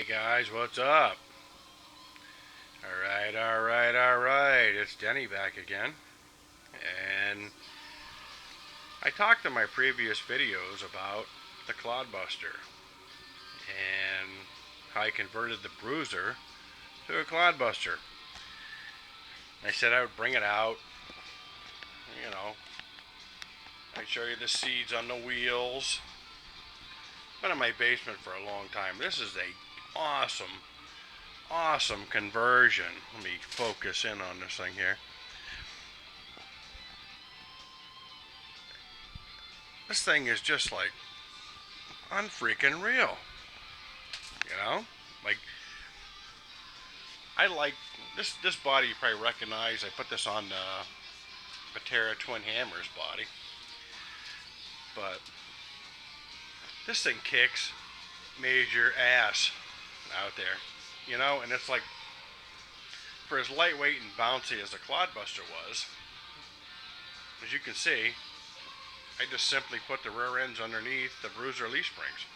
Hey guys, what's up? Alright. It's Denny back again. And I talked in my previous videos about the Clodbuster and how I converted the Bruiser to a Clodbuster. I said I would bring it out, you know, I'd show you the seeds on the wheels. Been in my basement for a long time. This is a awesome conversion. Let me focus in on this thing here. This thing is just like unfreaking real. You know? Like I like this body you probably recognize. I put this on the Patera Twin Hammers body. But this thing kicks major ass out there. You know, and it's like for as lightweight and bouncy as the Clodbuster was, as you can see, I just simply put the rear ends underneath the Bruiser leaf springs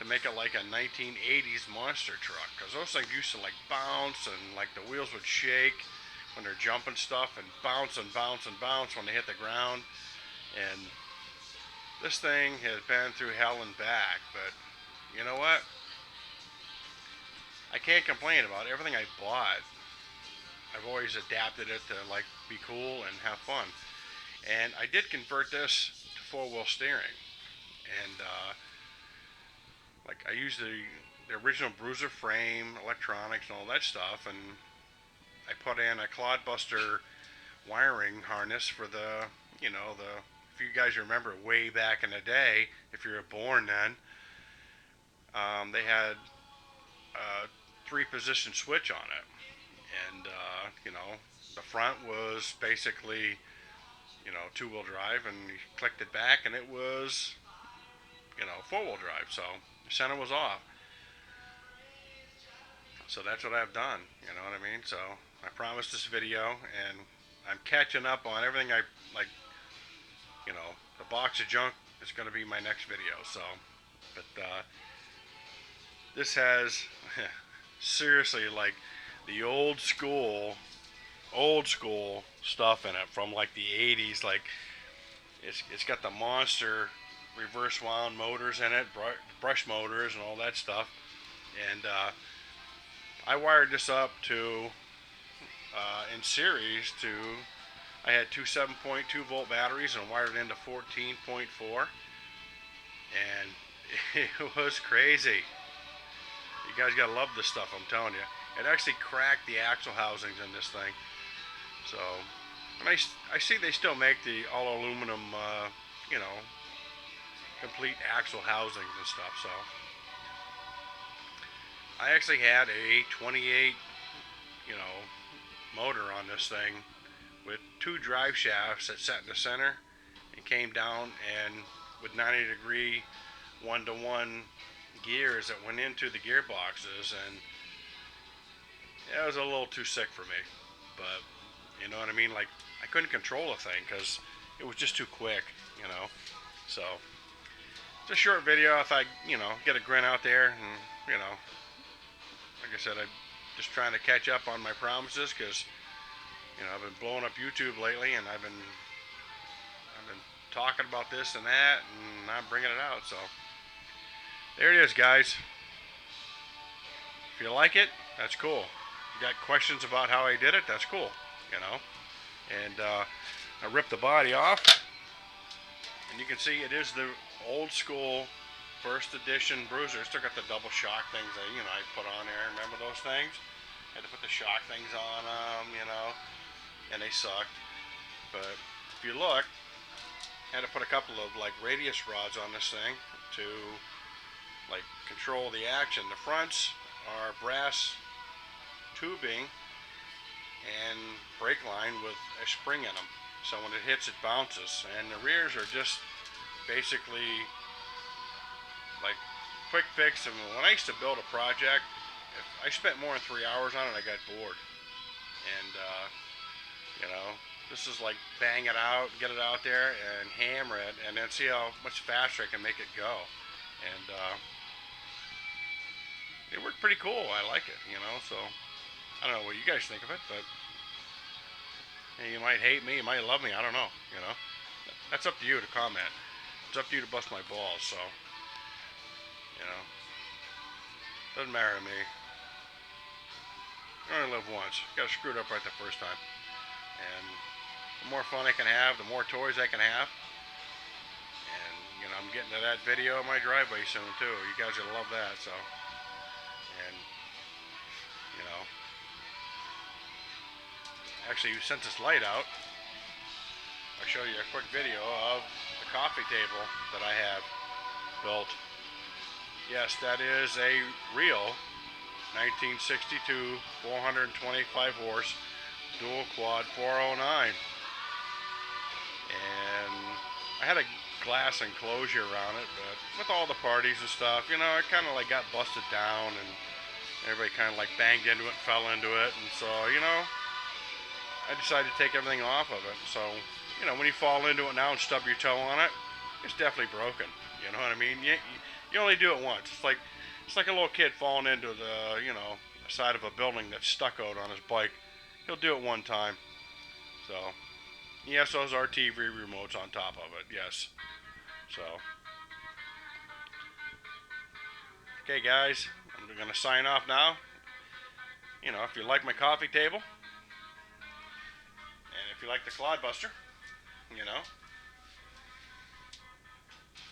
to make it like a 1980s monster truck. Because those things used to like bounce and like the wheels would shake when they're jumping stuff and bounce when they hit the ground. And this thing has been through hell and back. But you know what? I can't complain about everything I bought. I've always adapted it to like be cool and have fun. And I did convert this to four-wheel steering. And like I used the original Bruiser frame, electronics, and all that stuff, and I put in a Clodbuster wiring harness for the, the. If you guys remember way back in the day, if you were born then, they had a three-position switch on it, and the front was basically, two-wheel drive, and you clicked it back, and it was, four-wheel drive. So the center was off. So that's what I've done. You know what I mean? So I promised this video, and I'm catching up on everything I like. The box of junk is going to be my next video. So, but this has seriously like the old school stuff in it from like the 80s. Like it's got the monster reverse wound motors in it, brush motors, and all that stuff. And I wired this up to in series to. I had two 7.2 volt batteries and wired it into 14.4, and it was crazy. You guys gotta love this stuff, I'm telling you. It actually cracked the axle housings in this thing. So, I see they still make the all aluminum, complete axle housings and stuff. So, I actually had a 28, motor on this thing with two drive shafts that sat in the center and came down, and with 90-degree one-to-one gears that went into the gearboxes, and it was a little too sick for me. But you know what I mean? Like I couldn't control the thing because it was just too quick. So it's a short video. If I get a grin out there, and like I said, I'm just trying to catch up on my promises because I've been blowing up YouTube lately, and I've been talking about this and that, and I'm bringing it out. So there it is, guys. If you like it, that's cool. You got questions about how I did it, that's cool. And I ripped the body off, and you can see it is the old school first edition Bruiser. Still got the double shock things that I put on there. Remember those things? Had to put the shock things on them, and they sucked. But if you look, I had to put a couple of like radius rods on this thing to like control the action. The fronts are brass tubing and brake line with a spring in them, so when it hits it bounces. And the rears are just basically like quick fix. And when I used to build a project, if I spent more than 3 hours on it, I got bored. And this is like bang it out, get it out there, and hammer it, and then see how much faster I can make it go. And it worked pretty cool. I like it, you know. So I don't know what you guys think of it, but hey, you might hate me, you might love me. I don't know, you know. That's up to you to comment. It's up to you to bust my balls. So you know, doesn't matter to me. I only live once. Got screwed up right the first time. And the more fun I can have, the more toys I can have. And you know, I'm getting to that video of my driveway soon too. You guys are gonna love that. So, and you know, actually, since it's light out, I'll show you a quick video of the coffee table that I have built. Yes, that is a real 1962 425 horse dual quad 409. And I had a glass enclosure around it, but with all the parties and stuff, you know, it kind of like got busted down and everybody kind of like banged into it, fell into it, and so, you know, I decided to take everything off of it. So, you know, when you fall into it now and stub your toe on it, it's definitely broken. You know what I mean? You only do it once. It's like a little kid falling into the, you know, the side of a building that's stuccoed on his bike. He'll do it one time. So, yes, those are TV remotes on top of it. Yes. So, okay, guys, I'm gonna sign off now. You know, if you like my coffee table, and if you like the Clodbuster, you know,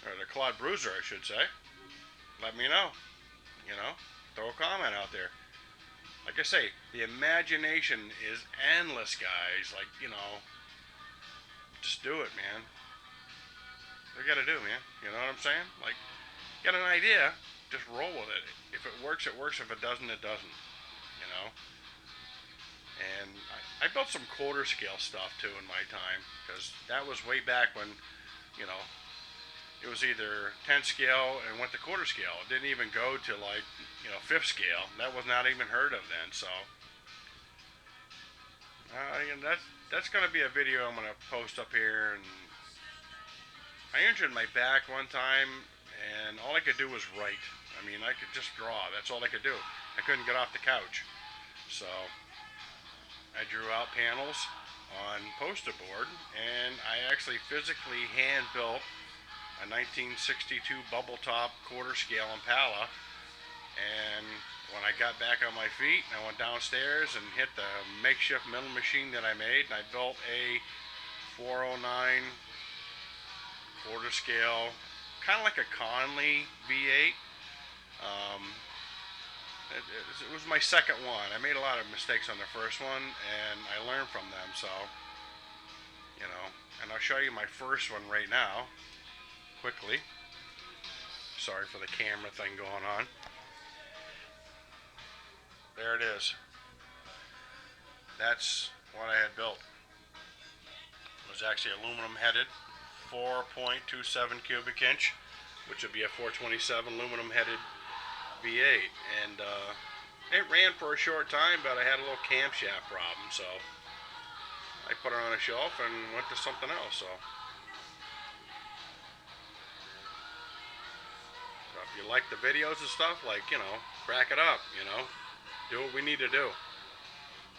or the Clod Bruiser, I should say, let me know. You know, throw a comment out there. Like I say, the imagination is endless, guys. Like, you know, just do it, man. What you gotta do, man. You know what I'm saying? Like, get an idea, just roll with it. If it works, it works. If it doesn't, it doesn't. You know? And I built some quarter scale stuff too in my time, because that was way back when, you know, it was either 10 scale and went to quarter scale. It didn't even go to like, you know, 5th scale. That was not even heard of then. So, and that's gonna be a video I'm gonna post up here. And I injured my back one time, and all I could do was write. I mean, I could just draw. That's all I could do. I couldn't get off the couch. So I drew out panels on poster board, and I actually physically hand built a 1962 bubble top quarter scale Impala. And when I got back on my feet, I went downstairs and hit the makeshift milling machine that I made, and I built a 409 quarter scale, kind of like a Conley V8. Um, it was my second one. I made a lot of mistakes on the first one, and I learned from them. So, you know, and I'll show you my first one right now, quickly. Sorry for the camera thing going on. There it is. That's what I had built. It was actually aluminum headed, 4.27 cubic inch, which would be a 427 aluminum headed V8. And it ran for a short time, but I had a little camshaft problem, so I put it on a shelf and went to something else. So if you like the videos and stuff, like, you know, crack it up, you know, do what we need to do,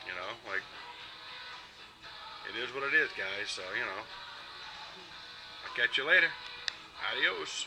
you know, like, it is what it is, guys. So, you know, I'll catch you later. Adios.